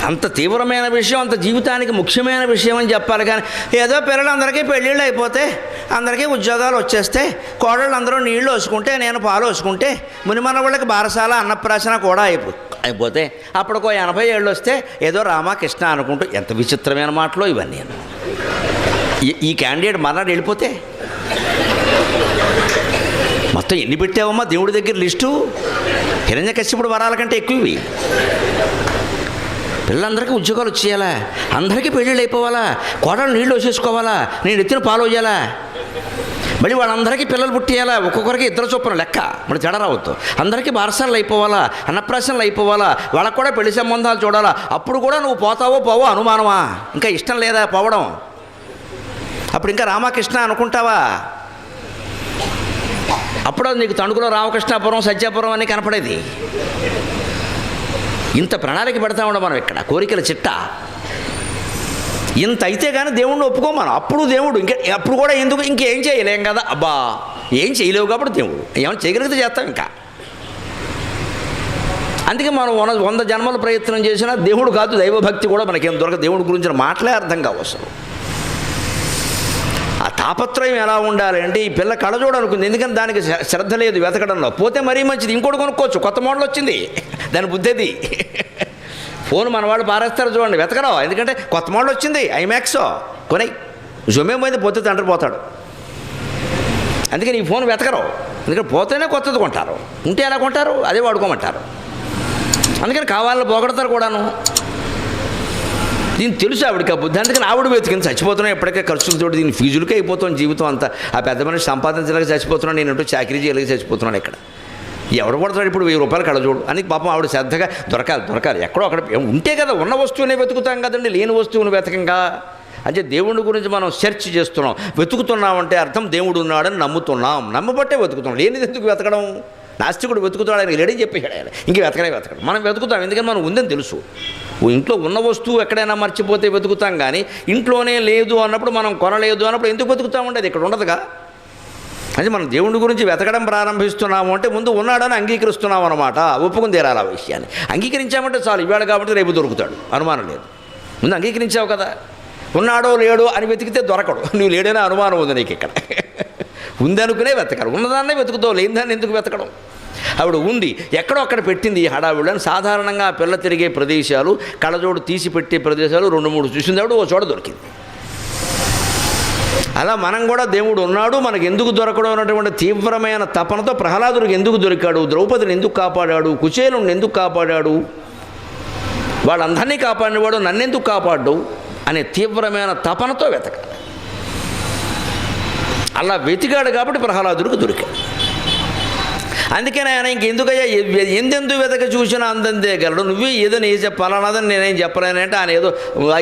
అంత తీవ్రమైన విషయం, అంత జీవితానికి ముఖ్యమైన విషయం అని చెప్పాలి. కానీ ఏదో పిల్లలందరికీ పెళ్ళిళ్ళు అయిపోతే, అందరికీ ఉద్యోగాలు వచ్చేస్తే, కోడళ్ళు అందరూ నీళ్లు వేసుకుంటే, నేను పాలు వేసుకుంటే, మునిమన వాళ్ళకి బారసాల అన్నప్రాసన కూడా అయిపోతే, అప్పటికో 80 ఏళ్ళు వస్తే ఏదో రామకృష్ణ అనుకుంటూ, ఎంత విచిత్రమైన మాటలో ఇవన్నీ. ఈ క్యాండిడేట్ మర్నాడు వెళ్ళిపోతే మొత్తం ఎన్ని పెట్టావమ్మా దేవుడి దగ్గర లిస్టు? హిరణ్యకశ్యపుడు వరాల కంటే ఎక్కువ ఇవి. పిల్లలందరికీ ఉద్యోగాలు వచ్చేయాలా, అందరికీ పెళ్ళిళ్ళు అయిపోవాలా, కోడలు నీళ్ళు వచ్చేసుకోవాలా, నేను ఎత్తిన పాలు వేయాలా, మళ్ళీ వాళ్ళందరికీ పిల్లలు పుట్టేయాలా, ఒక్కొక్కరికి 2 చొప్పున లెక్క, మరి తేడా రావద్దు. అందరికీ బారసాలు అయిపోవాలా, అన్నప్రాసనలు అయిపోవాలా, వాళ్ళకు కూడా పెళ్లి సంబంధాలు చూడాలా. అప్పుడు కూడా నువ్వు పోతావో పోవో అనుమానమా? ఇంకా ఇష్టం లేదా పోవడం? అప్పుడు ఇంకా రామకృష్ణ అనుకుంటావా? అప్పుడు నీకు తణుకులో రామకృష్ణాపురం, సత్యాపురం అని కనపడేది. ఇంత ప్రణాళిక పెడతా ఉండం మనం ఇక్కడ, కోరికల చిట్టా. ఇంత అయితే కానీ దేవుణ్ణి ఒప్పుకోమను. అప్పుడు దేవుడు అప్పుడు కూడా ఎందుకు ఇంకేం చేయలేం కదా. అబ్బా ఏం చేయలేవు కాబట్టి దేవుడు ఏమైనా చేయగలిగితే చేస్తాం ఇంకా. అందుకే మనం 100 జన్మల ప్రయత్నం చేసినా దేవుడు కాదు, దైవభక్తి కూడా మనకేం దొరకదు. దేవుడి గురించిన మాటలే అర్థం కావు అసలు. ఆ తాపత్రయం ఎలా ఉండాలి అంటే, ఈ పిల్ల కళ్ళజోడు అనుకుంది, ఎందుకంటే దానికి శ్రద్ధ లేదు వెతకడంలో. పోతే మరీ మంచిది, ఇంకోటి కొనుక్కోవచ్చు, కొత్త మోడల్ వచ్చింది, దాని బుద్ధిది. ఫోన్ మన వాళ్ళు పారేస్తారు చూడండి, వెతకరావు, ఎందుకంటే కొత్త మోడల్ వచ్చింది, ఐమాక్సో కొనై జొమేం పోయింది, పోతే తండ్రి పోతాడు. అందుకని ఈ ఫోన్ వెతకరావు, ఎందుకంటే పోతేనే కొత్తది కొంటారు, ఉంటే ఎలా కొంటారు, అదే వాడుకోమంటారు. అందుకని కావాలని పోగొడతారు కూడాను. దీన్ని తెలుసు ఆవిడకి ఆ బుద్ధి, అందుకని ఆవిడ వెతికింది. చచ్చిపోతున్నాం ఎప్పటికే ఖర్చులతో, దీని ఫీజులకే అయిపోతాం జీవితం అంతా. ఆ పెద్ద మనిషి సంపాదించలేక చచ్చిపోతున్నాను, నేను చాకరీ చేయలేక చచ్చిపోతున్నాను. ఇక్కడ ఎవడు పడతాడు ఇప్పుడు 1000 రూపాయలు కళ్ళజోడు అని? పాపం ఆవిడ శ్రద్ధగా దొరకాలి ఎక్కడో అక్కడ ఉంటే కదా, ఉన్న వస్తువునే వెతుకుతాం కదండి, లేని వస్తువును వెతకంగా. అంటే దేవుడి గురించి మనం సెర్చ్ చేస్తున్నాం, వెతుకుతున్నామంటే అర్థం దేవుడు ఉన్నాడని నమ్ముతున్నాం, నమ్మబట్టే వెతుకుతున్నాం. లేనిది ఎందుకు వెతకడం? నాస్తికుడు వెతుకుతాడు, ఆయన లేడని చెప్పేశాడు ఆయన, ఇంక వెతకడం. మనం వెతుకుతాం ఎందుకని మనం ఉందని తెలుసు. ఇంట్లో ఉన్న వస్తువు ఎక్కడైనా మర్చిపోతే వెతుకుతాం, కానీ ఇంట్లోనే లేదు అన్నప్పుడు, మనం కొనలేదు అన్నప్పుడు ఎందుకు వెతుకుతామంటే అది ఇక్కడ ఉండదుగా. అది మనం దేవుడి గురించి వెతకడం ప్రారంభిస్తున్నాము అంటే ముందు ఉన్నాడని అంగీకరిస్తున్నాం అన్నమాట. ఒప్పుకుని తీరాలి ఆ విషయాన్ని. అంగీకరించామంటే చాలు, ఇవాళ కాబట్టి రేపు దొరుకుతాడు, అనుమానం లేదు. ముందు అంగీకరించావు కదా, ఉన్నాడో లేడో అని వెతికితే దొరకడు. నువ్వు లేడనే అనుమానం ఉంది నీకు ఇక్కడ. ఉందనుకునే వెతకడు, ఉన్నదాన్నే వెతుకుతావు, లేని దాన్ని ఎందుకు వెతకడం? ఆవిడ ఉంది, ఎక్కడో అక్కడ పెట్టింది ఈ హడావిడని. సాధారణంగా పిల్ల తిరిగే ప్రదేశాలు, కళ్ళజోడు తీసి పెట్టే ప్రదేశాలు 2-3 చూసింది ఆవిడ, ఓ చోట దొరికింది. అలా మనం కూడా దేవుడు ఉన్నాడు, మనకు ఎందుకు దొరకడం అన్నటువంటి తీవ్రమైన తపనతో ప్రహ్లాదుడికి ఎందుకు దొరికాడు, ద్రౌపదిని ఎందుకు కాపాడాడు, కుచేలుని ఎందుకు కాపాడాడు, వాళ్ళందరినీ కాపాడినవాడు నన్నెందుకు కాపాడు అనే తీవ్రమైన తపనతో వెతకాలి. అలా వెతికాడు కాబట్టి ప్రహ్లాదుడికి దొరికాడు. అందుకని ఆయన ఇంకెందుకయ్యా ఎందెందుకు వెతక చూసినా అందంతే గలడు, నువ్వే ఏదో నీ చెప్పాలన్నదని నేనేం చెప్పలేనంటే, ఆయన ఏదో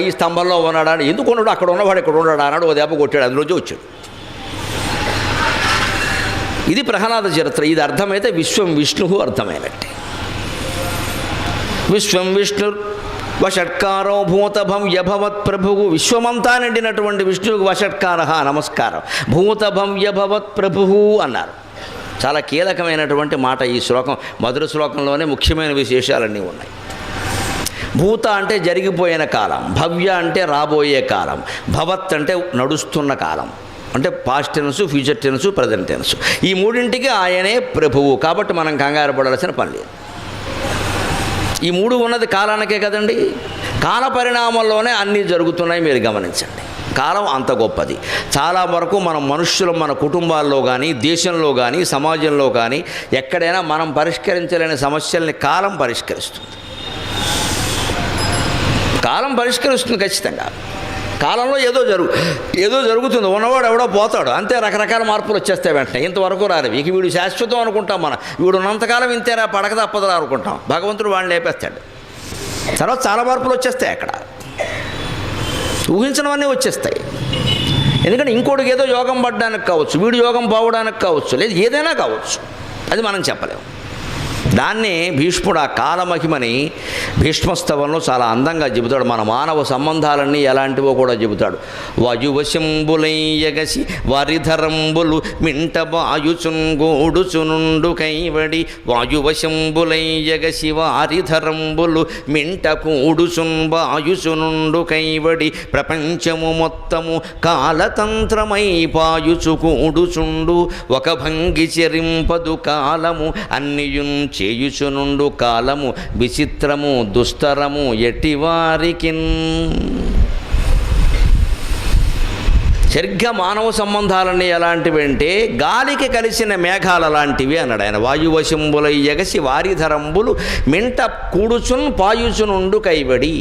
ఈ స్తంభంలో ఉన్నాడా, ఎందుకు ఉన్నాడు, అక్కడ ఉన్నవాడు ఇక్కడ ఉన్నాడు అన్నాడు, ఓ దెబ్బ కొట్టాడు, అందులోంచి వచ్చాడు. ఇది ప్రహ్లాద చరిత్ర. ఇది అర్థమైతే విశ్వం విష్ణు అర్థమైనట్టే. విశ్వం విష్ణు వషట్కారో భూతభం యభవత్ ప్రభువు. విశ్వమంతా నిండినటువంటి విష్ణువుకు వషట్కార నమస్కారం. భూతభం యభవత్ ప్రభువు అన్నారు. చాలా కీలకమైనటువంటి మాట ఈ శ్లోకం. మొదటి శ్లోకంలోనే ముఖ్యమైన విశేషాలన్నీ ఉన్నాయి. భూత అంటే జరిగిపోయిన కాలం, భవ్య అంటే రాబోయే కాలం, భవత్ అంటే నడుస్తున్న కాలం, అంటే past tense, future tense, present tense. ఈ మూడింటికి ఆయనే ప్రభువు. కాబట్టి మనం కంగారు పడాల్సిన పని లేదు. ఈ 3 ఉన్నది కాలానికే కదండి. కాల పరిణామంలోనే అన్నీ జరుగుతున్నాయి, మీరు గమనించండి. కాలం అంత గొప్పది. చాలా వరకు మనం మనుష్యులు, మన కుటుంబాల్లో కానీ, దేశంలో కానీ, సమాజంలో కానీ ఎక్కడైనా మనం పరిష్కరించలేని సమస్యల్ని కాలం పరిష్కరిస్తుంది. కాలం పరిష్కరిస్తుంది ఖచ్చితంగా. కాలంలో ఏదో జరుగుతుంది, ఉన్నవాడు ఎవడో పోతాడు, అంతే. రకరకాల మార్పులు వచ్చేస్తాయి వెంటనే. ఇంతవరకు రారు, ఇక వీడు శాశ్వతం అనుకుంటాం మనం. వీడు ఉన్నంతకాలం ఇంతేరా, పడక తప్పదురా అనుకుంటాం. భగవంతుడు వాడిని లేపేస్తాడు. తర్వాత చాలా మార్పులు వచ్చేస్తాయి అక్కడ, ఊహించినవన్నీ వచ్చేస్తాయి. ఎందుకంటే ఇంకోటికి ఏదో యోగం పడడానికి కావచ్చు, వీడు యోగం పోవడానికి కావచ్చు, లేదు ఏదైనా కావచ్చు, అది మనం చెప్పలేము. దాన్నే భీష్ముడు ఆ కాలమహిమని భీష్మస్తవంలో చాలా అందంగా చెబుతాడు. మన మానవ సంబంధాలన్నీ ఎలాంటివో కూడా చెబుతాడు. వాయువశంబులయ్యగసి వారిధరంబులు మింట వాయుచుంగూడుచునుండు కైవడి వాయువశంబులయ్యగసి వారిధరంబులు మింట కూడుచున్ వాయుచునుండు కైవడి ప్రపంచము మొత్తము కాలతంత్రమై పాయుచు కూడుచుండు ఒక భంగి చెరింపదు కాలము అన్నియున్ చేయుచునుండు కాలము విచిత్రము దుస్తరము ఎట్టివారికిన్. సరిగ్గా మానవ సంబంధాలన్నీ ఎలాంటివి అంటే గాలికి కలిసిన మేఘాలు అలాంటివి అన్నాడు ఆయన. వాయువశంబులై ఎగసి వారిధరంబులు మింట కూడుచున్ పాయుచునుండు కైవడి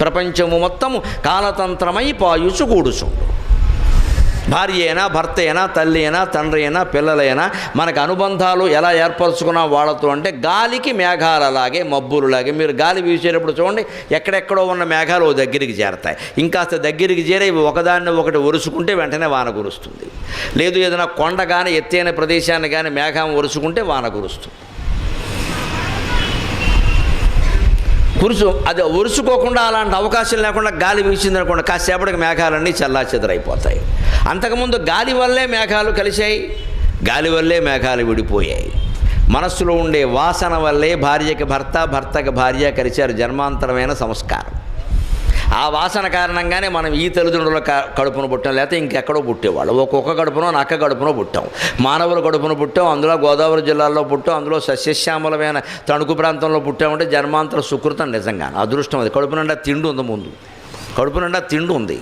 ప్రపంచము మొత్తము కాలతంత్రమై పాయుచు కూడుచుండు. భార్య అయినా భర్త అయినా తల్లి అయినా తండ్రి అయినా పిల్లలైనా మనకు అనుబంధాలు ఎలా ఏర్పరచుకున్నాం వాళ్ళతో అంటే గాలికి మేఘాలలాగే మబ్బులులాగే. మీరు గాలి వీసేటప్పుడు చూడండి, ఎక్కడెక్కడో ఉన్న మేఘాలు ఓ దగ్గరికి చేరతాయి. ఇంకాస్త దగ్గరికి చేరి ఒకదాన్ని ఒకటి ఒరుసుకుంటే వెంటనే వాన కురుస్తుంది. లేదు ఏదైనా కొండ కానీ ఎత్తైన ప్రదేశాన్ని కానీ మేఘం ఒరుసుకుంటే వాన కురుస్తుంది. అది ఒరుసుకోకుండా అలాంటి అవకాశం లేకుండా గాలి వీసిందనుకోండి, కాసేపటికి మేఘాలన్నీ చల్లాచెదరైపోతాయి. అంతకుముందు గాలి వల్లే మేఘాలు కలిశాయి, గాలి వల్లే మేఘాలు విడిపోయాయి. మనస్సులో ఉండే వాసన వల్లే భార్యకి భర్త, భర్తకి భార్య కలిశారు. జన్మాంతరమైన సంస్కారం. ఆ వాసన కారణంగానే మనం ఈ తల్లిదండ్రుల కడుపున పుట్టాం, లేకపోతే ఇంకెక్కడో పుట్టేవాళ్ళు. ఒక్కొక్క కడుపునో నక్క కడుపునో పుట్టాం, మానవుల కడుపున పుట్టాం. అందులో గోదావరి జిల్లాలో పుట్టాం, అందులో సస్యశ్యామలమైన తణుకు ప్రాంతంలో పుట్టామంటే జన్మాంతర సుకృతం. నిజంగా అదృష్టం అది. కడుపు నిండా తిండి ఉంది, ముందు కడుపు నిండా తిండి ఉంది.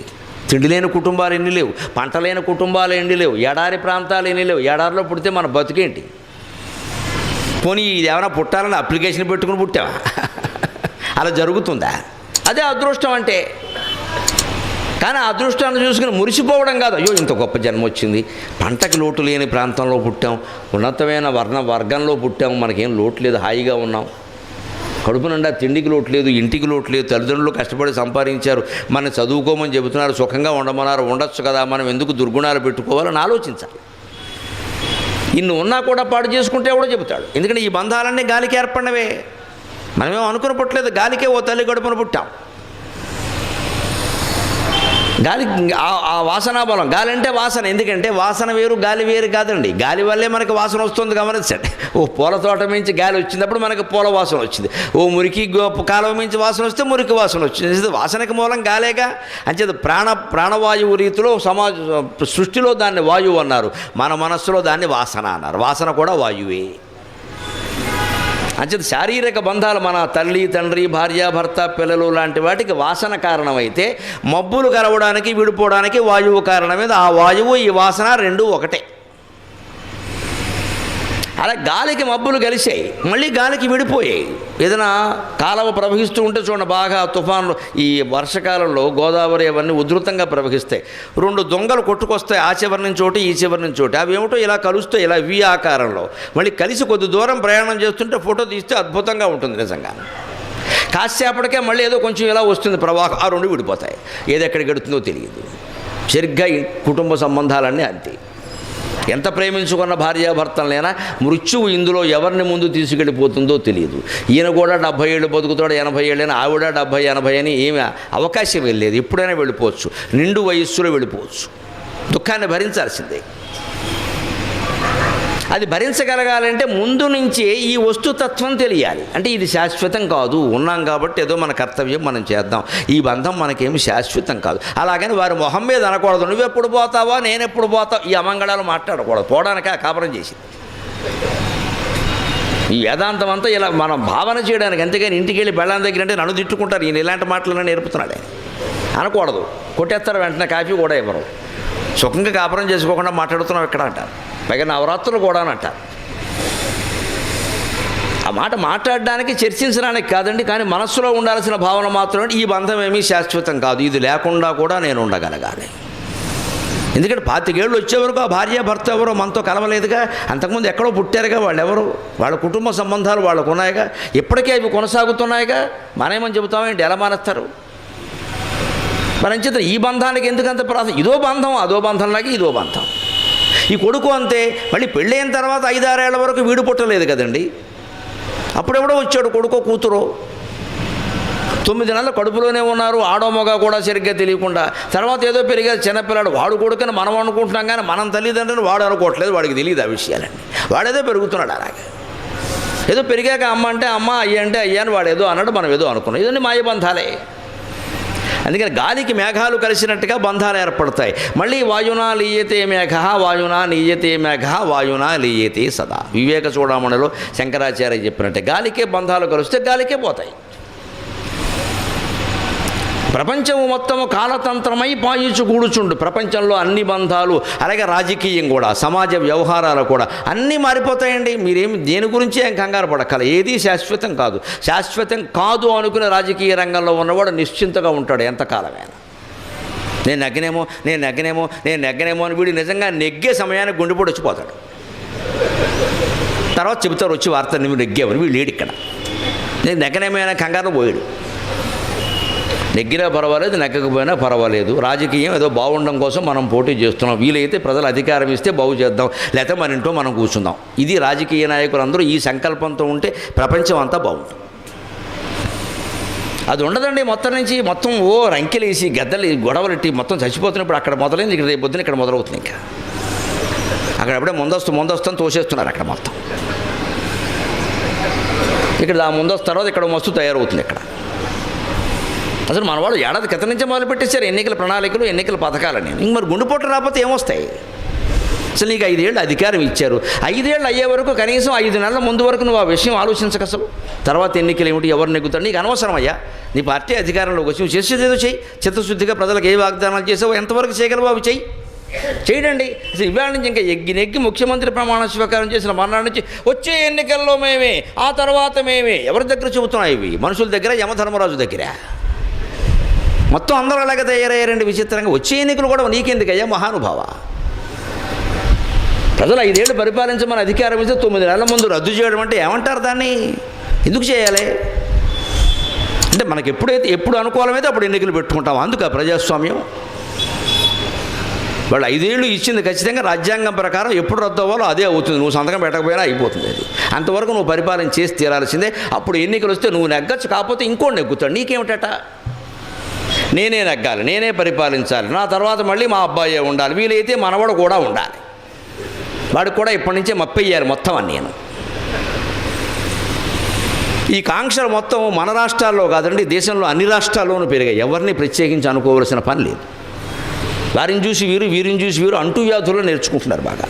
తిండి లేని కుటుంబాలు ఎన్ని లేవు, పంట లేని కుటుంబాలు ఎన్ని లేవు, ఎడారి ప్రాంతాలు ఎన్ని లేవు. ఎడారిలో పుడితే మన బతుకేంటి? పోనీ ఇది ఏమైనా పుట్టాలని అప్లికేషన్ పెట్టుకుని పుట్టావా? అలా జరుగుతుందా? అదే అదృష్టం అంటే. కానీ ఆ అదృష్టాన్ని చూసుకుని మురిసిపోవడం కాదు, అయ్యో ఇంత గొప్ప జన్మ వచ్చింది, పంటకి లోటు లేని ప్రాంతంలో పుట్టాం, ఉన్నతమైన వర్గంలో పుట్టాం, మనకేం లోటు లేదు, హాయిగా ఉన్నాం, కడుపు నిండా తిండికి లోటు లేదు, ఇంటికి లోటు లేదు, తల్లిదండ్రులు కష్టపడి సంపాదించారు, మనం చదువుకోమని చెబుతున్నారు, సుఖంగా ఉండమన్నారు, ఉండొచ్చు కదా, మనం ఎందుకు దుర్గుణాలు పెట్టుకోవాలని ఆలోచించాలి. ఇన్ని ఉన్నా కూడా పాడు చేసుకుంటే కూడా చెబుతాడు. ఎందుకంటే ఈ బంధాలన్నీ గాలికి ఏర్పడినవే, మనమేమో అనుకుని పుట్టలేదు, గాలికే ఓ తల్లి గడుపున పుట్టాం. గాలి ఆ వాసనా బలం. గాలి అంటే వాసన. ఎందుకంటే వాసన వేరు గాలి వేరు కాదండి. గాలి వల్లే మనకు వాసన వస్తుంది, గమనించండి. ఓ పూల తోట మించి గాలి వచ్చినప్పుడు మనకు పూల వాసన వచ్చింది. ఓ మురికి కాలువ మించి వాసన వస్తే మురికి వాసన వచ్చింది. వాసనకి మూలం గాలేగా. అంచేది ప్రాణవాయువు రీతిలో సృష్టిలో దాన్ని వాయువు అన్నారు, మన మనస్సులో దాన్ని వాసన అన్నారు. వాసన కూడా వాయువే. అంచేది శారీరక బంధాలు, మన తల్లి తండ్రి భార్య భర్త పిల్లలు లాంటి వాటికి వాసన కారణమైతే, మబ్బులు కలవడానికి విడిపోవడానికి వాయువు కారణమైంది. ఆ వాయువు ఈ వాసన రెండూ ఒకటే. అలా గాలికి మబ్బులు కలిసాయి, మళ్ళీ గాలికి విడిపోయాయి. ఏదైనా కాలువ ప్రవహిస్తూ ఉంటే చూడండి, బాగా తుఫాన్లు ఈ వర్షకాలంలో గోదావరి అవన్నీ ఉధృతంగా ప్రవహిస్తాయి. రెండు దొంగలు కొట్టుకొస్తాయి, ఆ చివరి నుంచి ఒకటి ఈ చివరి నుంచి ఒకటి. అవి ఏమిటో ఇలా కలుస్తాయి, ఇలా వి ఆకారంలో. మళ్ళీ కలిసి కొద్ది దూరం ప్రయాణం చేస్తుంటే ఫోటో తీస్తే అద్భుతంగా ఉంటుంది నిజంగా. కాసేపటికే మళ్ళీ ఏదో కొంచెం ఇలా వస్తుంది ప్రవాహం, ఆ రెండు విడిపోతాయి. ఏది ఎక్కడికి గడుతుందో తెలియదు. సరిగ్గా కుటుంబ సంబంధాలన్నీ అంతే. ఎంత ప్రేమించుకున్న భార్యాభర్తలైనా మృత్యువు ఇందులో ఎవరిని ముందు తీసుకెళ్ళిపోతుందో తెలియదు. ఈయన కూడా 70 ఏళ్ళు బతుకుతాడు, 80 ఏళ్ళైనా, ఆవిడ 70, 80 అని ఏమి అవకాశం వెళ్ళలేదు. ఎప్పుడైనా వెళ్ళిపోవచ్చు, నిండు వయస్సులో వెళ్ళిపోవచ్చు. దుఃఖాన్ని భరించాల్సిందే. అది భరించగలగాలంటే ముందు నుంచే ఈ వస్తుతత్వం తెలియాలి. అంటే ఇది శాశ్వతం కాదు, ఉన్నాం కాబట్టి ఏదో మన కర్తవ్యం మనం చేద్దాం, ఈ బంధం మనకేమి శాశ్వతం కాదు. అలాగని వారి మొహం మీద అనకూడదు, నువ్వెప్పుడు పోతావా నేను ఎప్పుడు పోతావు, ఈ అమంగళాలు మాట్లాడకూడదు. పోవడానికే కాపురం చేసింది ఈ వేదాంతం అంతా. ఇలా మనం భావన చేయడానికి. అంతేగాని ఇంటికి వెళ్ళి బెళ్ళాం దగ్గర అంటే నన్ను తిట్టుకుంటారు, ఈయన ఇలాంటి మాటలను నేర్పుతున్నాడే అనకూడదు. కొట్టేస్తారు, వెంటనే కాఫీ కూడా ఇవ్వరు. సుఖంగా కాపురం చేసుకోకుండా మాట్లాడుతున్నాం ఇక్కడ అంటారు. పైగా నవరాత్రులు కూడా అంటారు. ఆ మాట మాట్లాడడానికి, చర్చించడానికి కాదండి. కానీ మనస్సులో ఉండాల్సిన భావన మాత్రమే, ఈ బంధం ఏమీ శాశ్వతం కాదు, ఇది లేకుండా కూడా నేను ఉండగలగాలి. ఎందుకంటే 25 ఏళ్ళు వచ్చే వరకు ఆ భార్య భర్త ఎవరో మనతో కలవలేదుగా. అంతకుముందు ఎక్కడో పుట్టారుగా వాళ్ళు, ఎవరు వాళ్ళ కుటుంబ సంబంధాలు వాళ్ళకు ఉన్నాయిగా, ఇప్పటికే అవి కొనసాగుతున్నాయిగా. మనమేమని చెబుతామేంటి, ఎలా మానేస్తారు? మరి అంచేత ఈ బంధానికి ఎందుకంత ప్రాధాన్యం? ఇదో బంధం అదో బంధంలాగే ఇదో బంధం. ఈ కొడుకు అంతే, మళ్ళీ పెళ్ళైన తర్వాత 5-6 ఏళ్ల వరకు వీడు పుట్టలేదు కదండి. అప్పుడెవడో వచ్చాడు, కొడుకో కూతురో, 9 నెలలు కడుపులోనే ఉన్నారు, ఆడో మగ కూడా సరిగ్గా తెలియకుండా. తర్వాత ఏదో పెరిగేది చిన్నపిల్లాడు, వాడు కొడుకుని మనం అనుకుంటున్నాం కానీ మనం తల్లిదండ్రులు వాడు అనుకోవట్లేదు, వాడికి తెలియదు ఆ విషయాలండి. వాడేదో పెరుగుతున్నాడు అలాగే. ఏదో పెరిగాక అమ్మ అంటే అమ్మ, అయ్య అంటే అయ్యా అని వాడు ఏదో అన్నాడు, మనం ఏదో అనుకున్నాం. ఇదన్నీ మాయబంధాలే. అందుకని గాలికి మేఘాలు కలిసినట్టుగా బంధాలు ఏర్పడతాయి. మళ్ళీ వాయునా లీయతే మేఘ, వాయునా నీయతే మేఘ, వాయునా లీయతే సదా. వివేక చూడమణిలో శంకరాచార్య చెప్పినట్టే గాలికే బంధాలు కలిస్తే గాలికే పోతాయి. ప్రపంచము మొత్తము కాలతంత్రమై పాయించు కూడుచుండు. ప్రపంచంలో అన్ని బంధాలు, అలాగే రాజకీయం కూడా, సమాజ వ్యవహారాలు కూడా అన్నీ మారిపోతాయండి. మీరేమి దేని గురించి ఏం కంగారు పడక్కల. ఏది శాశ్వతం కాదు. శాశ్వతం కాదు అనుకునే రాజకీయ రంగంలో ఉన్నవాడు నిశ్చింతగా ఉంటాడు ఎంతకాలమైనా. నేను నెగ్గనేమో అని వీడు నిజంగా నెగ్గే సమయానికి గుండెపోటు వచ్చిపోతాడు. తర్వాత చెబుతారు వచ్చి వార్త, నువ్వు నెగ్గావని. వీడు లేడు ఇక్కడ. నేను నెగ్గనేమైనా కంగారు పోయాడు. నెగ్గినా పర్వాలేదు, నెగ్గకపోయినా పర్వాలేదు. రాజకీయం ఏదో బాగుండడం కోసం మనం పోటీ చేస్తున్నాం. వీలైతే ప్రజలు అధికారం ఇస్తే బాగు చేద్దాం, లేకపోతే మన ఇంట్లో మనం కూర్చుందాం. ఇది రాజకీయ నాయకులందరూ ఈ సంకల్పంతో ఉంటే ప్రపంచం అంతా బాగుంటుంది. అది ఉండదండి. మొత్తం రంకెలేసి గద్దలు గొడవలెట్టి మొత్తం చచ్చిపోతున్నప్పుడు అక్కడ మొదలైంది, ఇక్కడ రేపు పొద్దున ఇక్కడ మొదలవుతుంది. ఇంకా అక్కడప్పుడే ముందస్తు అని తోసేస్తున్నారు అక్కడ మొత్తం. ఇక్కడ ఆ ముందస్తు తర్వాత ఇక్కడ మస్తు తయారవుతుంది. ఇక్కడ అసలు మనవాళ్ళు ఏడాది క్రితం నుంచే మొదలుపెట్టేశారు ఎన్నికల ప్రణాళికలు, ఎన్నికల పథకాలని. ఇంక మరి గుండెపోటు రాకపోతే ఏమొస్తాయి? అసలు నీకు 5 ఏళ్ళు అధికారం ఇచ్చారు. 5 ఏళ్ళు అయ్యే వరకు కనీసం 5 నెలల ముందు వరకు నువ్వు ఆ విషయం ఆలోచించక. అసలు తర్వాత ఎన్నికలు ఏమిటి, ఎవరు నెగ్గుతారు, నీకు అనవసరం అయ్యా. నీ పార్టీ అధికారంలోకి వచ్చి నువ్వు చేసేదేదో చెయ్యి. చిత్తశుద్ధిగా ప్రజలకు ఏ వాగ్దానాలు చేసావో ఎంతవరకు చేయగలవో అవి చెయ్యి. చేయడండి. అసలు ఇవాళ నుంచి ఇంకా నెగ్గి ముఖ్యమంత్రి ప్రమాణ స్వీకారం చేసిన మర్నాడు నుంచి వచ్చే ఎన్నికల్లో మేమే, ఆ తర్వాత మేమే, ఎవరి దగ్గర చెబుతున్నాయి ఇవి? మనుషుల దగ్గర, యమధర్మరాజు దగ్గర. మొత్తం అందరూ అలాగే తయారయ్యారండి విచిత్రంగా. వచ్చే ఎన్నికలు కూడా నీకెందుకయ్యా మహానుభావ? ప్రజలు 5 ఏళ్ళు పరిపాలించమని అధికారం ఇస్తే 9 నెలల ముందు రద్దు చేయడం అంటే ఏమంటారు దాన్ని? ఎందుకు చేయాలి? అంటే మనకి ఎప్పుడు అనుకూలమైతే అప్పుడు ఎన్నికలు పెట్టుకుంటాం. అందుకు ప్రజాస్వామ్యం. వాళ్ళు 5 ఏళ్ళు ఇచ్చింది ఖచ్చితంగా రాజ్యాంగం ప్రకారం ఎప్పుడు రద్దు అవ్వాలో అదే అవుతుంది. నువ్వు సంతకం పెట్టకపోయినా అయిపోతుంది. అది అంతవరకు నువ్వు పరిపాలన చేసి తీరాల్సిందే. అప్పుడు ఎన్నికలు వస్తే నువ్వు నెగ్గచ్చు, కాకపోతే ఇంకోటి నెగ్గుతాడు. నీకేమిటట? నేనే నెగ్గాలి, నేనే పరిపాలించాలి, నా తర్వాత మళ్ళీ మా అబ్బాయే ఉండాలి, వీలైతే మనవాడు కూడా ఉండాలి. వాడికి కూడా ఇప్పటి నుంచే మప్పయ్యారు మొత్తం అని. నేను ఈ కాంక్షలు మొత్తం మన రాష్ట్రాల్లో కాదండి, దేశంలో అన్ని రాష్ట్రాల్లోనూ పెరిగాయి. ఎవరిని ప్రత్యేకించి అనుకోవలసిన పని లేదు. వారిని చూసి వీరు, వీరిని చూసి వీరు అంటువ్యాధులు నేర్చుకుంటున్నారు బాగా.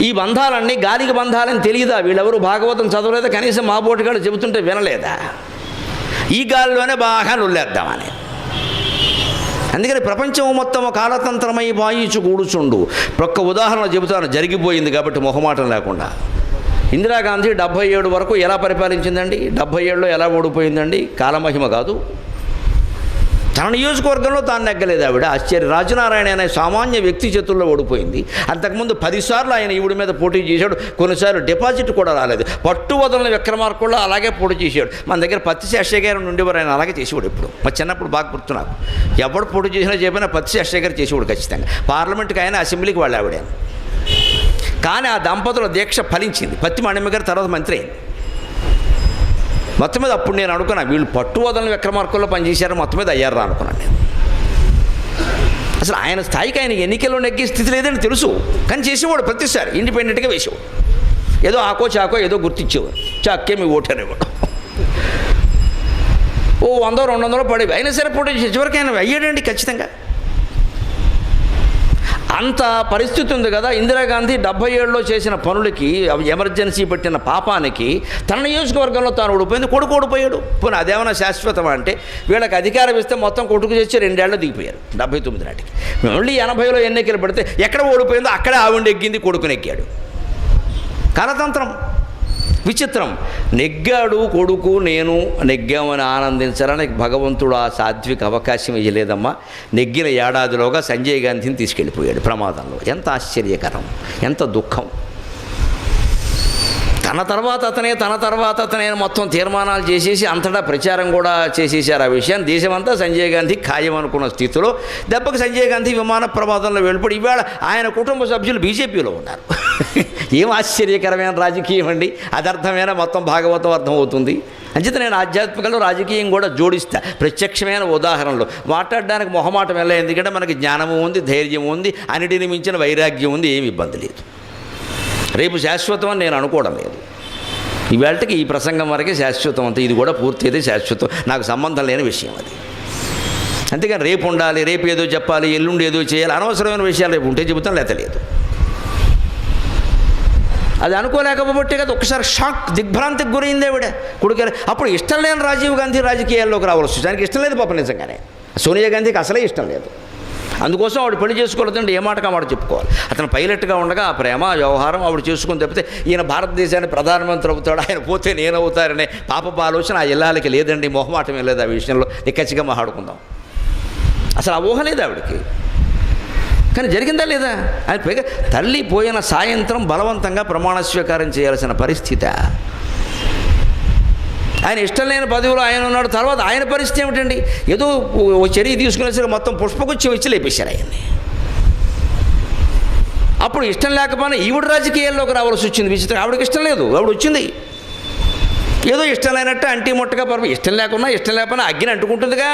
ఈ బంధాలన్నీ గాలికి బంధాలని తెలియదా? వీళ్ళెవరు భాగవతం చదవలేదా? కనీసం మా బోటిగాళ్ళు చెబుతుంటే వినలేదా? ఈ గాలిలోనే బాగా నొల్లేద్దామని. అందుకని ప్రపంచం మొత్తం కాలతంత్రమై వాయించు కూడుచుండు. ఒక్క ఉదాహరణ చెబుతాను, జరిగిపోయింది కాబట్టి మొహమాటం లేకుండా. ఇందిరాగాంధీ 77 వరకు ఎలా పరిపాలించిందండి? 77లో ఎలా ఓడిపోయిందండి? కాలమహిమ కాదు. తన నియోజకవర్గంలో తాను నెగ్గలేదు ఆవిడ. ఆశ్చర్య. రాజనారాయణ అనే సామాన్య వ్యక్తి చేతుల్లో ఓడిపోయింది. అంతకుముందు 10 సార్లు ఆయన ఈవిడ మీద పోటీ చేశాడు. కొన్నిసార్లు డిపాజిట్ కూడా రాలేదు. పట్టు వదలని విక్రమార్కుల్లో అలాగే పోటీ చేశాడు. మన దగ్గర పత్తి శేషయ్య గారు ఉండేవారు, ఆయన అలాగే చేసేవాడు. ఇప్పుడు మా చిన్నప్పుడు బాగా గుర్తున్నారు. ఎవడు పోటీ చేసినా చెప్పినా పత్తి శేషయ్య గారు చేసేవాడు ఖచ్చితంగా. పార్లమెంట్కి ఆయన, అసెంబ్లీకి వాళ్ళు ఆవిడ. కానీ ఆ దంపతుల దీక్ష ఫలించింది. పత్తి మణిమ్మ గారు తర్వాత మంత్రి అయింది. మొత్తం మీద అప్పుడు నేను అనుకున్నా, వీళ్ళు పట్టు వదలని విక్రమార్కుల్లో పనిచేశారు, మొత్తం మీద అయ్యారా అనుకున్నాను నేను. అసలు ఆయన స్థాయికి ఆయన ఎన్నికల్లో నెగ్గే స్థితి లేదని తెలుసు, కానీ చేసేవాడు ప్రతిసారి ఇండిపెండెంట్గా వేసేవాడు. ఏదో ఆకో చాకో ఏదో గుర్తించేవాడు. చాకే మీ ఓటనేవాడు. 100-200 పడేవి. అయినా సరే పోటీ చివరికి ఆయన అయ్యాడండి ఖచ్చితంగా. అంత పరిస్థితి ఉంది కదా. ఇందిరాగాంధీ 77లో చేసిన పనులకి, ఎమర్జెన్సీ పెట్టిన పాపానికి తన నియోజకవర్గంలో తాను ఓడిపోయింది, కొడుకు ఓడిపోయాడు. పోనీ అదేమన్నా శాశ్వతం అంటే? వీళ్ళకి అధికారం ఇస్తే మొత్తం కొడుకు చేసి 2 ఏళ్ళు దిగిపోయారు 79 నాటికి. మళ్ళీ 80లో ఎన్నికలు పెడితే ఎక్కడ ఓడిపోయిందో అక్కడే ఆవిడ నెగ్గింది, కొడుకు నెగ్గాడు. కాలతంత్రం విచిత్రం. నెగ్గాడు కొడుకు, నేను నెగ్గామని ఆనందించడానికి భగవంతుడు ఆ సాత్విక అవకాశం ఇవ్వలేదమ్మా. నెగ్గిన ఏడాదిలోగా సంజయ్ గాంధీని తీసుకెళ్ళిపోయాడు ప్రమాదంలో. ఎంత ఆశ్చర్యకరం, ఎంత దుఃఖం. తన తన తర్వాత అతనే మొత్తం తీర్మానాలు చేసేసి అంతటా ప్రచారం కూడా చేసేసారు. ఆ విషయాన్ని దేశమంతా సంజయ్ గాంధీ ఖాయం అనుకున్న స్థితిలో దెబ్బకి సంజయ్ గాంధీ విమాన ప్రమాదంలో వెళ్ళిపోయి ఇవాళ ఆయన కుటుంబ సభ్యులు బీజేపీలో ఉన్నారు. ఏం ఆశ్చర్యకరమైన రాజకీయం అండి. అదర్థమైన మొత్తం భాగవతం అర్థమవుతుంది. అంచేత నేను ఆధ్యాత్మికలో రాజకీయం కూడా జోడిస్తా. ప్రత్యక్షమైన ఉదాహరణలు మాట్లాడడానికి మొహమాటం వెళ్ళే, ఎందుకంటే మనకి జ్ఞానము ఉంది, ధైర్యం ఉంది, అన్నిటిని మించిన వైరాగ్యం ఉంది, ఏమి ఇబ్బంది లేదు. రేపు శాశ్వతం అని నేను అనుకోవడం లేదు. ఈవేళకి ఈ ప్రసంగం వరకే శాశ్వతం అంతే. ఇది కూడా పూర్తి అయితే శాశ్వతం, నాకు సంబంధం లేని విషయం అది. అంతేగాని రేపు ఉండాలి, రేపు ఏదో చెప్పాలి, ఎల్లుండి ఏదో చేయాలి, అనవసరమైన విషయాలు రేపు ఉంటే చెబుతాను, లేత లేదు. అది అనుకోలేకపోతే కదా ఒకసారి షాక్, దిగ్భ్రాంతికి గురైంది ఆవిడ కొడుకు. అప్పుడు ఇష్టం లేని రాజీవ్ గాంధీ రాజకీయాల్లోకి రావాల్సి వచ్చి, ఆయనకి ఇష్టం లేదు పాప. నిజంగానే సోనియా గాంధీకి అసలే ఇష్టం లేదు. అందుకోసం ఆవిడ పెళ్లి చేసుకోలేదంటే ఏ మాటగా మాట చెప్పుకోవాలి. అతను పైలట్గా ఉండగా ఆ ప్రేమ వ్యవహారం ఆవిడ చేసుకుని తప్పితే ఈయన భారతదేశాన్ని ప్రధానమంత్రి అవుతాడు, ఆయన పోతే నేనవుతారనే పాపపు ఆలోచన ఆ ఇల్లాలకి లేదండి. మొహమాటమే లేదు ఆ విషయంలో. నిక్కచ్చిగా మాట్లాడుకుందాం. అసలు ఆ ఊహ లేదు ఆవిడకి. కానీ జరిగిందా లేదా? ఆయన పైగా తల్లి పోయిన సాయంత్రం బలవంతంగా ప్రమాణ స్వీకారం చేయాల్సిన పరిస్థితి. ఆయన ఇష్టం లేని పదవిలో ఆయన ఉన్నాడు. తర్వాత ఆయన పరిస్థితి ఏమిటండి? ఏదో ఓ చర్య తీసుకునేసరికి మొత్తం పుష్పగుచ్చం ఇచ్చి లేపేశారు ఆయన్ని. అప్పుడు ఇష్టం లేకపోయినా ఈవిడ రాజకీయాల్లోకి రావాల్సి వచ్చింది. విచిత్రం, ఆవిడకి ఇష్టం లేదు, ఆవిడ వచ్చింది. ఏదో ఇష్టం లేనట్టు అంటీ ముట్టగా ఇష్టం లేకపోయినా అగ్గిని అంటుకుంటుందిగా,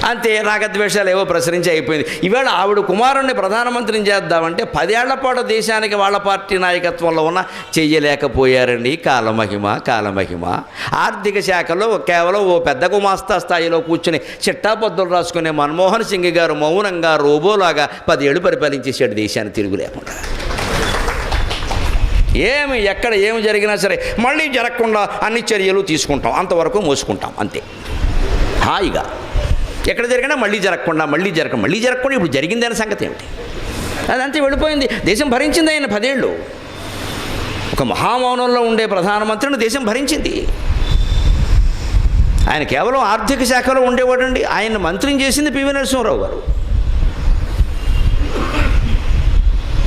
అంతే. రాగద్వేషాలు ఏవో ప్రసరించి అయిపోయింది. ఈవేళ ఆవిడ కుమారుణ్ణి ప్రధానమంత్రిని చేద్దామంటే 10 ఏళ్ల పాటు దేశానికి వాళ్ళ పార్టీ నాయకత్వంలో ఉన్న చెయ్యలేకపోయారండి. కాలమహిమ. ఆర్థిక శాఖలో కేవలం ఓ పెద్ద గుమాస్తా స్థాయిలో కూర్చుని చిట్టాపద్దులు రాసుకునే మన్మోహన్ సింగ్ గారు మౌనంగా రోబోలాగా 10 ఏళ్ళు పరిపాలించేసాడు దేశాన్ని తిరుగు లేకుండా. ఎక్కడ ఏమి జరిగినా సరే మళ్ళీ జరగకుండా అన్ని చర్యలు తీసుకుంటాం, అంతవరకు మోసుకుంటాం, అంతే హాయిగా. ఎక్కడ జరిగినా మళ్ళీ జరగకుండా ఇప్పుడు జరిగిందనే సంగతి ఏమిటి? అదంతే వెళ్ళిపోయింది. దేశం భరించింది ఆయన 10 ఏళ్ళు. ఒక మహామౌనంలో ఉండే ప్రధానమంత్రిని దేశం భరించింది. ఆయన కేవలం ఆర్థిక శాఖలో ఉండేవాడండి. ఆయన మంత్రిని చేసింది పివి నరసింహారావు గారు.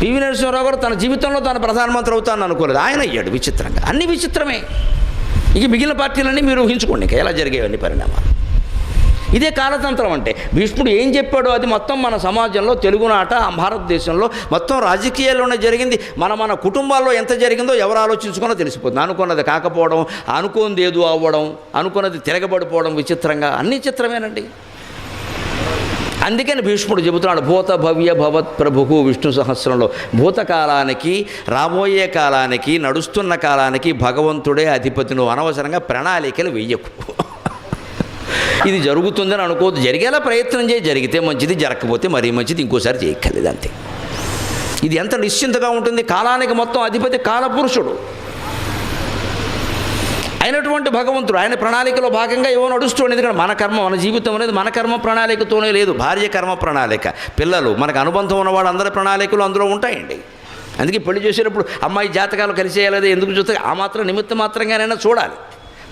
పివి నరసింహారావు గారు తన జీవితంలో తాను ప్రధానమంత్రి అవుతానని అనుకోలేదు, ఆయన అయ్యాడు. విచిత్రంగా అన్ని విచిత్రమే. ఇక మిగిలిన పార్టీలన్నీ మీరు ఊహించుకోండి ఇంకా ఎలా జరిగేవన్నీ పరిణామాలు. ఇదే కాలతంత్రం అంటే. భీష్ముడు ఏం చెప్పాడో అది మొత్తం మన సమాజంలో, తెలుగునాట, భారతదేశంలో మొత్తం రాజకీయాల్లోనే జరిగింది. మన కుటుంబాల్లో ఎంత జరిగిందో ఎవరు ఆలోచించుకున్నా తెలిసిపోతుంది. అనుకున్నది కాకపోవడం, అనుకోనిది ఏదో అవ్వడం, అనుకున్నది తిరగబడిపోవడం, విచిత్రంగా అన్ని చిత్రమేనండి. అందుకని భీష్ముడు చెబుతున్నాడు, భూత భవ్య భవత్ ప్రభుకు విష్ణు సహస్రంలో భూతకాలానికి, రాబోయే కాలానికి, నడుస్తున్న కాలానికి భగవంతుడే అధిపతి. నువ్వు అనవసరంగా ప్రణాళికలు వెయ్యకు. ఇది జరుగుతుందని అనుకోవద్దు, జరిగేలా ప్రయత్నం చేయి. జరిగితే మంచిది, జరగకపోతే మరీ మంచిది, ఇంకోసారి చేయక్కర్లేదు, అంతే. ఇది ఎంత నిశ్చింతగా ఉంటుంది. కాలానికి మొత్తం అధిపతి కాలపురుషుడు అయినటువంటి భగవంతుడు. ఆయన ప్రణాళికలో భాగంగా ఏవో నడుస్తుంది. ఎందుకంటే మన కర్మ, మన జీవితం అనేది మన కర్మ ప్రణాళికతోనే లేదు. భార్య కర్మ ప్రణాళిక, పిల్లలు, మనకు అనుబంధం ఉన్నవాడు అందరి ప్రణాళికలు అందులో ఉంటాయండి. అందుకే పెళ్లి చేసేటప్పుడు అమ్మాయి జాతకాలు కలిసేయాలి, ఎందుకు చూస్తే ఆ మాత్రం నిమిత్త మాత్రంగానైనా చూడాలి.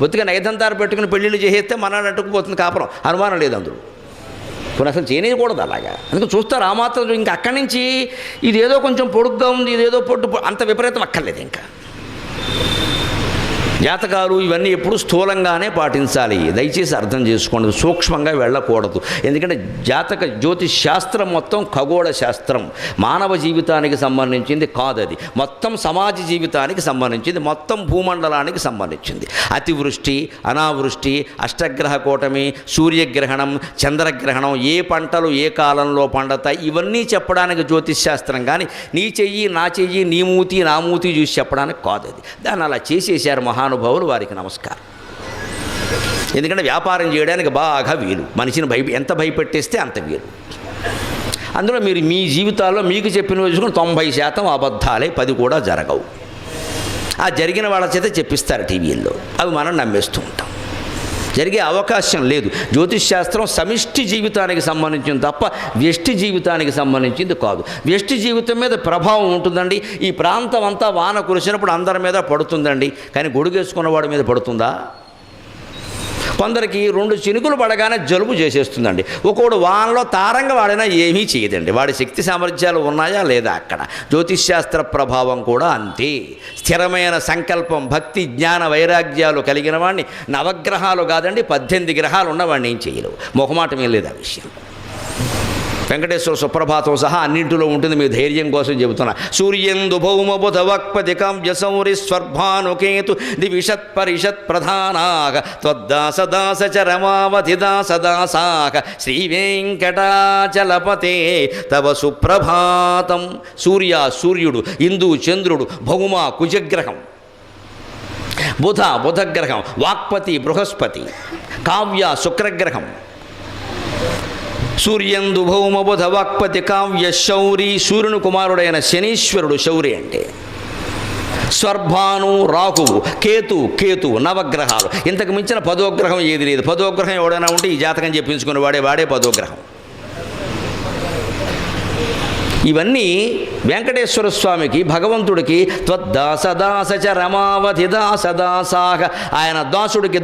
బొత్తిగా నైదంతారు పెట్టుకుని పెళ్ళిళ్ళు చేసేస్తే మనాడు అట్టుకుపోతుంది కాపురం, అనుమానం లేదు అందులో. కొన్ని అసలు చేయకూడదు అలాగా. అందుకని చూస్తారు ఆ మాత్రం. ఇంకా అక్కడి నుంచి ఇదేదో కొంచెం పొడుగ్గా ఉంది, ఇదేదో అంత విపరీతం అక్కర్లేదు. ఇంకా జాతకాలు ఇవన్నీ ఎప్పుడు స్థూలంగానే పాటించాలి. దయచేసి అర్థం చేసుకోండి, సూక్ష్మంగా వెళ్ళకూడదు. ఎందుకంటే జాతక జ్యోతిష్ శాస్త్రం మొత్తం ఖగోళ శాస్త్రం, మానవ జీవితానికి సంబంధించింది కాదు. అది మొత్తం సమాజ జీవితానికి సంబంధించింది, మొత్తం భూమండలానికి సంబంధించింది. అతివృష్టి, అనావృష్టి, అష్టగ్రహ కూటమి, సూర్యగ్రహణం, చంద్రగ్రహణం, ఏ పంటలు ఏ కాలంలో పండతాయి, ఇవన్నీ చెప్పడానికి జ్యోతిష్ శాస్త్రం. కానీ నీ చెయ్యి నా చెయ్యి, నీ మూతి నా మూతి చూసి చెప్పడానికి కాదు. అది దాన్ని అలా చేసేసారు మహానుభావులు, వారికి నమస్కారం. ఎందుకంటే వ్యాపారం చేయడానికి బాగా వీలు, మనిషిని ఎంత భయపెట్టేస్తే అంత వీలు. అందులో మీరు మీ జీవితాల్లో మీకు చెప్పిన చూసుకుని 90% అబద్ధాలే, 10 కూడా జరగవు. ఆ జరిగిన వాళ్ళ చేత చెప్పిస్తారు టీవీల్లో, అవి మనం నమ్మేస్తూ ఉంటాం. జరిగే అవకాశం లేదు. జ్యోతిష్ శాస్త్రం సమిష్టి జీవితానికి సంబంధించింది తప్ప వ్యష్టి జీవితానికి సంబంధించింది కాదు. వ్యష్టి జీవితం మీద ప్రభావం ఉంటుందండి. ఈ ప్రాంతం అంతా వాన కురిసినప్పుడు అందరి మీద పడుతుందండి, కానీ గొడుగేసుకున్నవాడి మీద పడుతుందా? కొందరికి 2 చినుకులు పడగానే జలుబు చేసేస్తుందండి. ఒక్కోడు వానలో తారంగా వాడినా ఏమీ చేయదండి. వాడి శక్తి సామర్థ్యాలు ఉన్నాయా లేదా అక్కడ. జ్యోతిష్శాస్త్ర ప్రభావం కూడా అంతే. స్థిరమైన సంకల్పం, భక్తి, జ్ఞాన వైరాగ్యాలు కలిగిన వాడిని నవగ్రహాలు కాదండి 18 గ్రహాలు ఉన్నవాడిని ఏం చేయలేవు. మొహమాటం ఏం లేదు ఆ విషయం. వెంకటేశ్వర సుప్రభాతం సహా అన్నింటిలో ఉంటుంది. మీ ధైర్యం కోసం చెబుతున్నా. సూర్యందు భౌమ బుధ వక్పతి కావ్య సౌరి స్వర్భానుకేతు దివిషత్ పరిషత్ ప్రధానాగ త్వద్దాసదాస చరమావధి దాసదాసాక శ్రీ వెంకటాచలపతే తవ సుప్రభాతం. సూర్యుడు, ఇందు చంద్రుడు, భౌమ కుజగ్రహం, బుధగ్రహం, వాక్పతి బృహస్పతి, కావ్య శుక్రగ్రహం. సూర్యందు భౌమ బుధ వాక్పతి కావ్య శౌరి, సూర్యుని కుమారుడైన శనీశ్వరుడు శౌరి అంటే. స్వర్భాను రాహువు, కేతు నవగ్రహాలు. ఇంతకు మించిన 10వ గ్రహం ఏది లేదు. 10వ గ్రహం ఎవడైనా ఉంటే ఈ జాతకం చెప్పించుకుని వాడే 10వ గ్రహం. ఇవన్నీ వెంకటేశ్వర స్వామికి, భగవంతుడికి త్వద్దాసదాసచ రమావధి దాసదాసాహ. ఆయన దాసుడికి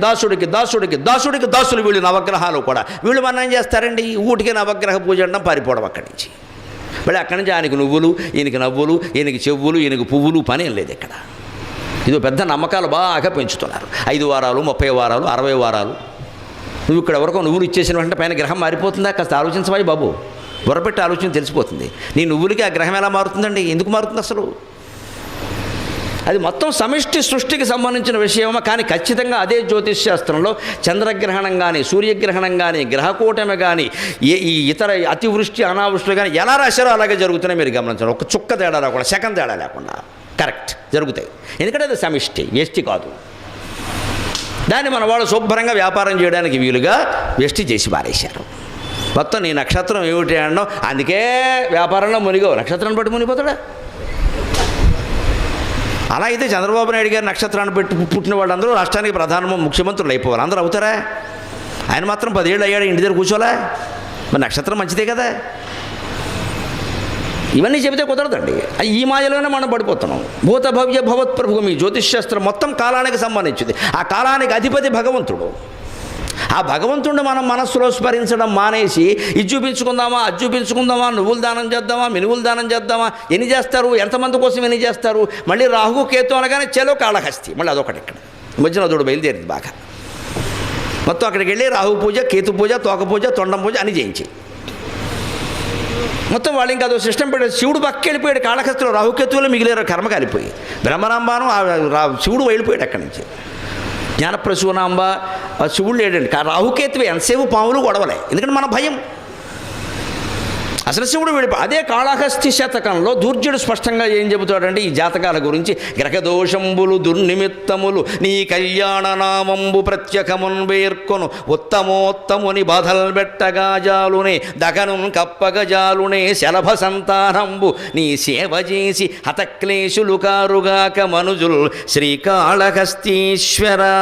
దాసులు వీళ్ళు నవగ్రహాలు కూడా. వీళ్ళు మనం ఏం చేస్తారండి, ఊటికి నవగ్రహ పూజ అనడం పారిపోవడం అక్కడి నుంచి. మళ్ళీ అక్కడి నుంచి ఆయనకి నువ్వులు, ఈయనకి నవ్వులు, ఈయనకి చెవులు, ఈయనకి పువ్వులు, పని ఏం లేదు ఇక్కడ. ఇదో పెద్ద నమ్మకాలు బాగా పెంచుతున్నారు. 5 వారాలు, 30 వారాలు, 60 వారాలు. నువ్వు ఇక్కడ ఎవరికో నువ్వులు ఇచ్చేసిన వెంటనే పైన గ్రహం మారిపోతుందా? కాస్త ఆలోచించవాయి బాబు. బుర్రపెట్టి ఆలోచన తెలిసిపోతుంది. నీ నువ్వులకి ఆ గ్రహం ఎలా మారుతుందండి? ఎందుకు మారుతుంది అసలు? అది మొత్తం సమిష్టి సృష్టికి సంబంధించిన విషయమా? కానీ ఖచ్చితంగా అదే జ్యోతిష్ శాస్త్రంలో చంద్రగ్రహణం కానీ, సూర్యగ్రహణం కానీ, గ్రహకూటమి కానీ, ఈ ఇతర అతివృష్టి అనావృష్టిలు కానీ ఎలా రాశారో అలాగే జరుగుతున్నాయి. మీరు గమనించండి. ఒక చుక్క తేడా లేకుండా, సెకండ్ తేడా లేకుండా కరెక్ట్ జరుగుతాయి. ఎందుకంటే అది సమిష్టి, వ్యష్టి కాదు. దాన్ని మన వాళ్ళు శుభ్రంగా వ్యాపారం చేయడానికి వీలుగా వ్యష్టి చేసి పారేశారు. మొత్తం నీ నక్షత్రం ఏమిటి అనడం, అందుకే వ్యాపారంలో మునిగో. నక్షత్రాన్ని బట్టి మునిగిపోతాడా? అలా అయితే చంద్రబాబు నాయుడు గారి నక్షత్రాన్ని పెట్టి పుట్టిన వాళ్ళందరూ రాష్ట్రానికి ముఖ్యమంత్రులు అయిపోవాలి. అందరూ అవుతారా? ఆయన మాత్రం 10 ఏళ్ళు అయ్యాడు, ఇంటి దగ్గర కూర్చోలే. మరి నక్షత్రం మంచిదే కదా. ఇవన్నీ చెబితే కుదరదండి. ఈ మాయలోనే మనం పడిపోతున్నాం. భూత భవ్య భవత్ ప్రభు. మీ జ్యోతిష్శాస్త్రం మొత్తం కాలానికి సంబంధించింది. ఆ కాలానికి అధిపతి భగవంతుడు. ఆ భగవంతుడిని మనం మనస్సులో స్మరించడం మానేసి ఇది చూపించుకుందామా, అది చూపించుకుందామా, నువ్వులు దానం చేద్దామా, మినువులు దానం చేద్దామా, ఎన్ని చేస్తారు, ఎంతమంది కోసం ఎన్ని చేస్తారు. మళ్ళీ రాహు కేతు అనగానే చెలో కాళహస్తి. మళ్ళీ అదొకటి ఇక్కడ మధ్యన అదొకటి బయలుదేరింది బాగా. మొత్తం అక్కడికి వెళ్ళి రాహు పూజ, కేతు పూజ, తోక పూజ, తొండం పూజ అని చేయించి మొత్తం వాళ్ళు ఇంకా అదో సిస్టమ్ పెట్టారు. శివుడు పక్కకి వెళ్ళిపోయాడు. కాళహస్తిలో రాహుకేతువులు మిగిలేరు, కర్మ కాలిపోయి. బ్రహ్మరాంబాను శివుడు వెళ్ళిపోయాడు అక్కడి నుంచి. జ్ఞానప్రసూనాంబ శివుడు లేడండి. రాహుకేతువే ఎంతసేపు పాములు గొడవలే. ఎందుకంటే మన భయం. అసలు శివుడు వెళ్ళిపోయి. అదే కాళహస్తి శతకంలో దూర్జుడు స్పష్టంగా ఏం చెబుతాడంటే ఈ జాతకాల గురించి. గ్రహదోషంబులు దుర్నిమిత్తములు నీ కళ్యాణ నామంబు ప్రత్యకమున్ వేర్కొను ఉత్తమోత్తముని బాధల్ బెట్టగా జాలునే దగను కప్పగ జాలునే శలభ సంతానంబు నీ సేవ చేసి హతక్లేశులు కారుగాక మనుజుల్ శ్రీకాళహస్తీశ్వరా.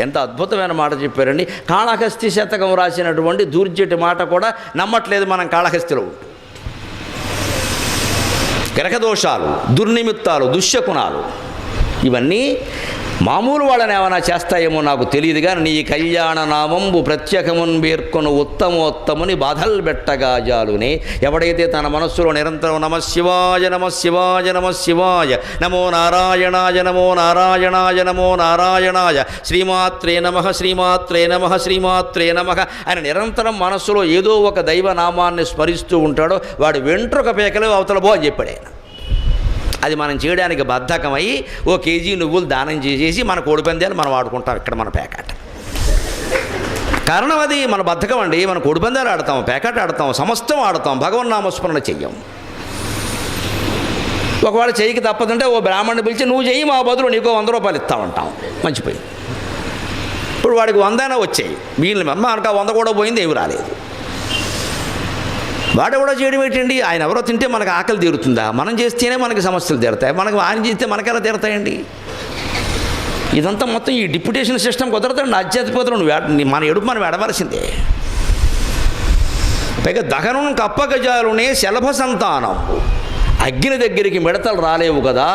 ఎంత అద్భుతమైన మాట చెప్పారండి. కాళహస్తి శతకం రాసినటువంటి దూర్జటి మాట కూడా నమ్మట్లేదు మనం. కాళహస్తిలో గ్రహదోషాలు, దుర్నిమిత్తాలు, దుశ్శకునాలు ఇవన్నీ మామూలు వాళ్ళని ఏమైనా చేస్తాయేమో నాకు తెలియదు కానీ నీ కళ్యాణ నామంబు ప్రత్యేకమున్ పేర్కొను ఉత్తమోత్తముని బాధల్ బెట్టగా జాలునే. ఎవడైతే తన మనస్సులో నిరంతరం నమశివాయ నమశివాయ నమశివాయ నమో నారాయణాయ నమో నారాయణాయ నమో నారాయణాయ శ్రీమాత్రే నమః శ్రీమాత్రే నమః శ్రీమాత్రే నమః ఆయన నిరంతరం మనస్సులో ఏదో ఒక దైవనామాన్ని స్మరిస్తూ ఉంటాడో వాడు వెంట్రుక పేకలు అవతల బో అని చెప్పాడు ఆయన. అది మనం చేయడానికి బద్ధకమై ఓ కేజీ నువ్వులు దానం చేసేసి మన కోడిపందాలు మనం ఆడుకుంటాం ఇక్కడ మన పేకాట. కారణం అది మన బద్ధకం అండి. మన కోడిపందాలు ఆడతాం, పేకాట ఆడతాం, సమస్తం ఆడతాం, భగవన్నామస్మరణ చెయ్యం. ఒకవేళ చెయ్యికి తప్పదంటే ఓ బ్రాహ్మణ్ణి పిలిచి నువ్వు చెయ్యి, మా బదులు నీకో 100 రూపాయలు ఇస్తామంటాం. మంచిపోయి ఇప్పుడు వాడికి 100 వచ్చాయి, వీళ్ళని మనకు 100 కూడా పోయింది, ఏమి రాలేదు. వాడెవడో చేయడం ఏంటండి? ఆయన ఎవరో తింటే మనకు ఆకలి తీరుతుందా? మనం చేస్తేనే మనకి సమస్యలు తీరుతాయి. మనకు ఆయన చేస్తే మనకెలా తీరుతాయండి? ఇదంతా మొత్తం ఈ డిప్యుటేషన్ సిస్టమ్ కుదరదండి. అత్యధిపతులు మన ఎడుపు మనం ఎడవలసిందే. పైగా దహనం కప్పగజాలునే శలభ సంతానం. అగ్ని దగ్గరికి మిడతలు రాలేవు కదా,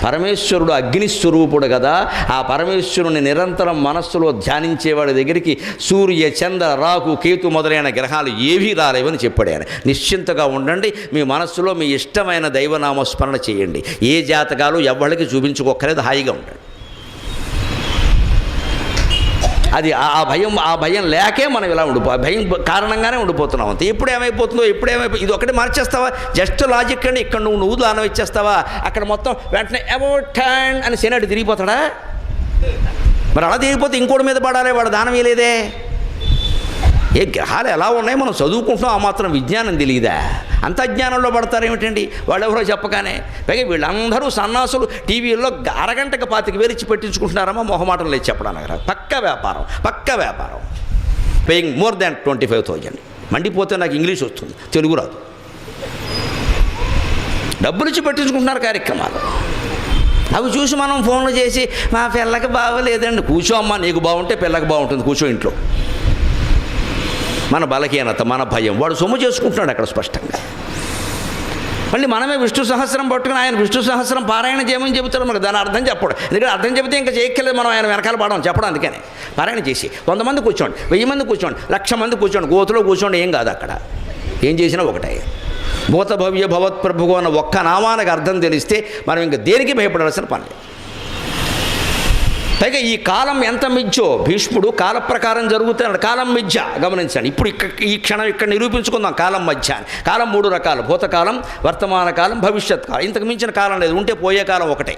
పరమేశ్వరుడు అగ్నిస్వరూపుడు కదా, ఆ పరమేశ్వరుని నిరంతరం మనస్సులో ధ్యానించేవాడి దగ్గరికి సూర్య చంద్ర రాహు కేతు మొదలైన గ్రహాలు ఏవీ రాలేవని చెప్పాడు ఆయన. నిశ్చింతగా ఉండండి, మీ మనస్సులో మీ ఇష్టమైన దైవనామస్మరణ చేయండి, ఏ జాతకాలు ఎవ్వరికి చూపించుకోక్కర్లేదు, హాయిగా ఉండండి. అది ఆ భయం లేకే మనం ఇలా భయం కారణంగానే ఉండిపోతున్నాం అంతే. ఎప్పుడు ఏమైపోతుందో ఇది ఒకటి మార్చేస్తావా, జస్ట్ లాజిక్ అండి. ఇక్కడ నువ్వు దానం ఇచ్చేస్తావా, అక్కడ మొత్తం వెంటనే అబౌట్ టర్న్ అని శని తిరిగిపోతాడా? మరి అలా తిరిగిపోతే ఇంకోటి మీద పడాలి, వాడు దానం ఇవ్వలేదే. ఏ గ్రహాలు ఎలా ఉన్నాయి మనం చదువుకుంటున్నాం, ఆ మాత్రం విజ్ఞానం తెలియదా? అంత అజ్ఞానంలో పడతారేమిటండి వాళ్ళు ఎవరో చెప్పగానే. పైగా వీళ్ళందరూ సన్నాసులు టీవీల్లో అరగంటకు 25,000 ఇచ్చి పెట్టించుకుంటున్నారమ్మా, మొహమాటం లేదు చెప్పడానికి. పక్క వ్యాపారం పేయింగ్ మోర్ దాన్ 25,000. మండిపోతే నాకు ఇంగ్లీష్ వస్తుంది, తెలుగు రాదు. డబ్బులు ఇచ్చి పెట్టించుకుంటున్నారు కార్యక్రమాలు. అవి చూసి మనం ఫోన్లు చేసి మా పిల్లకి బాగోలేదండి, కూర్చో అమ్మా, నీకు బాగుంటే పిల్లకి బాగుంటుంది, కూర్చో ఇంట్లో. మన బలహీనత, మన భయం, వాడు సొమ్ము చేసుకుంటున్నాడు అక్కడ స్పష్టంగా. మళ్ళీ మనమే విష్ణు సహస్రం పట్టుకుని ఆయన విష్ణు సహస్రం పారాయణ చేయమని చెబుతాడు. మనకు దాని అర్థం చెప్పడం, ఎందుకంటే అర్థం చెబితే ఇంకా చేయక్కర్లేదు, మనం ఆయన వెనకాల పడడం చెప్పడం. అందుకని పారాయణ చేసి 100 మంది కూర్చోండి, 1000 మంది కూర్చోండి, 1,00,000 మంది కూర్చోండి, గోతులో కూర్చోండి, ఏం కాదు అక్కడ. ఏం చేసినా ఒకటే. భూత భవ్య భవత్ ప్రభువు అన్న ఒక్క నామానికి అర్థం తెలిస్తే మనం ఇంకా దేనికి భయపడాల్సిన పని లేదు. పైగా ఈ కాలం ఎంత మిథ్యో, భీష్ముడు కాల ప్రకారం జరుగుతున్నాడు, కాలం మిథ్య గమనించండి. ఇప్పుడు ఈ క్షణం ఇక్కడ నిరూపించుకుందాం కాలం మధ్య. కాలం 3 రకాలు, భూతకాలం, వర్తమాన కాలం, భవిష్యత్ కాలం. ఇంతకు మించిన కాలం లేదు, ఉంటే పోయే కాలం ఒకటే,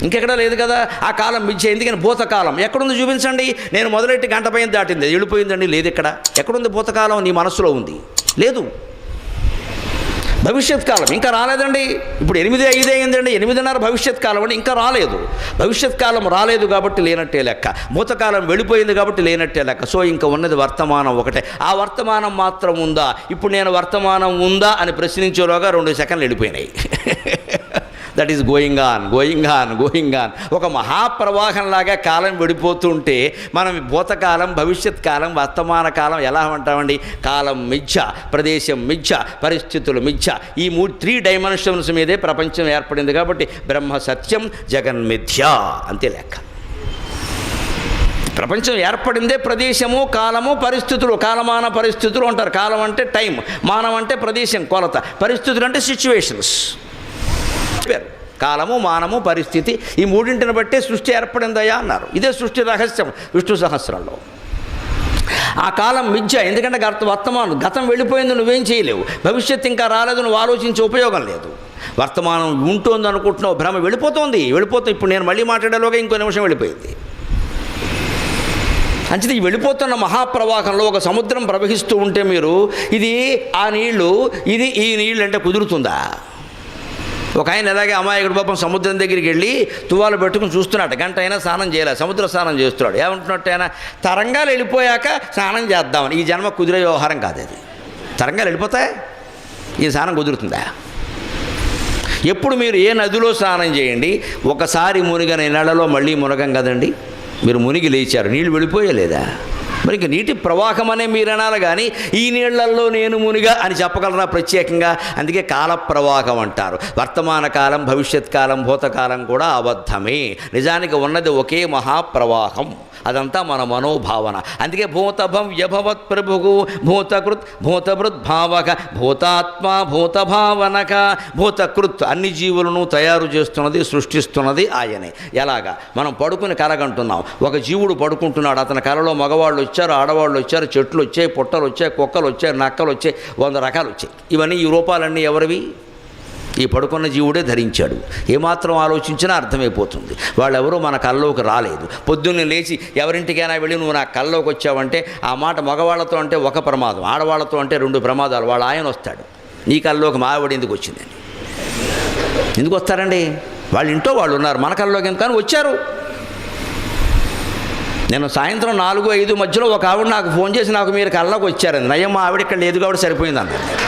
ఇంకెక్కడా లేదు కదా. ఆ కాలం మిథ్య. ఎందుకని భూతకాలం ఎక్కడుంది చూపించండి. నేను మొదలెట్టి గంట పైన దాటింది, వెళ్ళిపోయిందండి, లేదు ఇక్కడ. ఎక్కడుంది భూతకాలం? నీ మనస్సులో ఉంది, లేదు. భవిష్యత్ కాలం ఇంకా రాలేదండి. ఇప్పుడు 8:05 అయిందండి, 8:30 భవిష్యత్ కాలం అండి, ఇంకా రాలేదు. భవిష్యత్ కాలం రాలేదు కాబట్టి లేనట్టే లెక్క, భూతకాలం వెళ్ళిపోయింది కాబట్టి లేనట్టే లెక్క. సో ఇంకా ఉన్నది వర్తమానం ఒకటే. ఆ వర్తమానం మాత్రం ఉందా? ఇప్పుడు నేను వర్తమానం ఉందా అని ప్రశ్నించేలోగా 2 సెకండ్లు వెళ్ళిపోయినాయి. That is going on. ఒక మహాప్రవాహంలాగా కాలం విడిపోతుంటే మనం భూతకాలం, భవిష్యత్ కాలం, వర్తమాన కాలం ఎలా అంటామండి? కాలం మిథ్య, ప్రదేశం మిథ్య, పరిస్థితులు మిథ్య. ఈ 3 డైమెన్షన్స్ మీదే ప్రపంచం ఏర్పడింది కాబట్టి బ్రహ్మ సత్యం, జగన్ మిథ్య, అంతే లెక్క. ప్రపంచం ఏర్పడిందే ప్రదేశము, కాలము, పరిస్థితులు. కాలమాన పరిస్థితులు అంటారు. కాలం అంటే టైం, మానం అంటే ప్రదేశం, కొలత, పరిస్థితులు అంటే సిచ్యువేషన్స్. కాలము, మానము, పరిస్థితి, ఈ 3ంటిని బట్టే సృష్టి ఏర్పడిందయ్యా అన్నారు. ఇదే సృష్టి రహస్యం విష్ణు సహస్రంలో. ఆ కాలం మిథ్య, ఎందుకంటే వర్తమానం, గతం వెళ్ళిపోయింది, నువ్వేం చేయలేవు. భవిష్యత్తు ఇంకా రాలేదు, నువ్వు ఆలోచించే ఉపయోగం లేదు. వర్తమానం ఉంటుంది అనుకుంటున్నావు, భ్రమ వెళ్ళిపోతుంది. ఇప్పుడు నేను మళ్ళీ మాట్లాడేలోగా ఇంకో నిమిషం వెళ్ళిపోయింది. అంచేది ఈ వెళ్ళిపోతున్న మహాప్రవాహంలో ఒక సముద్రం ప్రవహిస్తూ ఉంటే మీరు ఇది ఆ నీళ్లు, ఇది ఈ నీళ్ళు అంటే కుదురుతుందా? ఒక ఆయన ఎలాగే అమాయకుడు పాపం సముద్రం దగ్గరికి వెళ్ళి తువాలు పెట్టుకుని చూస్తున్నాడు, గంట అయినా స్నానం చేయలే, సముద్ర స్నానం చేస్తున్నాడు. ఏమంటున్నట్టు ఆయన, తరంగాలు వెళ్ళిపోయాక స్నానం చేద్దామని. ఈ జన్మ కుదిరే వ్యవహారం కాదు అది. తరంగాలు వెళ్ళిపోతాయి, ఈ స్నానం కుదురుతుందా? ఎప్పుడు మీరు ఏ నదిలో స్నానం చేయండి, ఒకసారి మునిగని నెలలో మళ్ళీ మునగం కదండి. మీరు మునిగి లేచారు, నీళ్ళు వెళ్ళిపోయలేదా? మరి ఇంక నీటి ప్రవాహం అనే మీరు అనాలి, కానీ ఈ నీళ్లల్లో నేను మునిగా అని చెప్పగలరా ప్రత్యేకంగా? అందుకే కాల ప్రవాహం అంటారు. వర్తమాన కాలం, భవిష్యత్ కాలం, భూతకాలం కూడా అబద్ధమే. నిజానికి ఉన్నది ఒకే మహాప్రవాహం, అదంతా మన మనోభావన. అందుకే భూతభం వ్యభవత్ ప్రభువు భూతకృత్ భూతభృత్ భావక భూతాత్మ భూతభావనక. భూతకృత్ అన్ని జీవులను తయారు చేస్తున్నది, సృష్టిస్తున్నది ఆయనే. ఎలాగా? మనం పడుకుని కలగంటున్నాం. ఒక జీవుడు పడుకుంటున్నాడు, అతని కలలో మగవాళ్ళు వచ్చారు, ఆడవాళ్ళు వచ్చారు, చెట్లు వచ్చాయి, పుట్టలు వచ్చాయి, కుక్కలు వచ్చాయి, నక్కలు వచ్చాయి, 100 రకాలు వచ్చాయి. ఇవన్నీ ఈ రూపాలన్నీ ఎవరివి? ఈ పడుకున్న జీవుడే ధరించాడు. ఏమాత్రం ఆలోచించినా అర్థమైపోతుంది. వాళ్ళెవరూ మన కల్లోకి రాలేదు. పొద్దున్నే లేచి ఎవరింటికైనా వెళ్ళి నువ్వు నా కల్లోకి వచ్చావంటే ఆ మాట మగవాళ్లతో అంటే ఒక ప్రమాదం, ఆడవాళ్లతో అంటే 2 ప్రమాదాలు. వాళ్ళ ఆయన వస్తాడు, నీ కల్లోకి మా ఆవిడ ఎందుకు వచ్చిందని. ఎందుకు వస్తారండి? వాళ్ళ ఇంట్లో వాళ్ళు ఉన్నారు, మన కల్లోకి ఎందుకు కానీ వచ్చారు. నేను సాయంత్రం 4-5 మధ్యలో ఒక ఆవిడ నాకు ఫోన్ చేసి, నాకు మీరు కల్లోకి వచ్చారండి. నయ్యం, మా ఆవిడ ఇక్కడ లేదు కాబట్టి సరిపోయింది అన్నాను.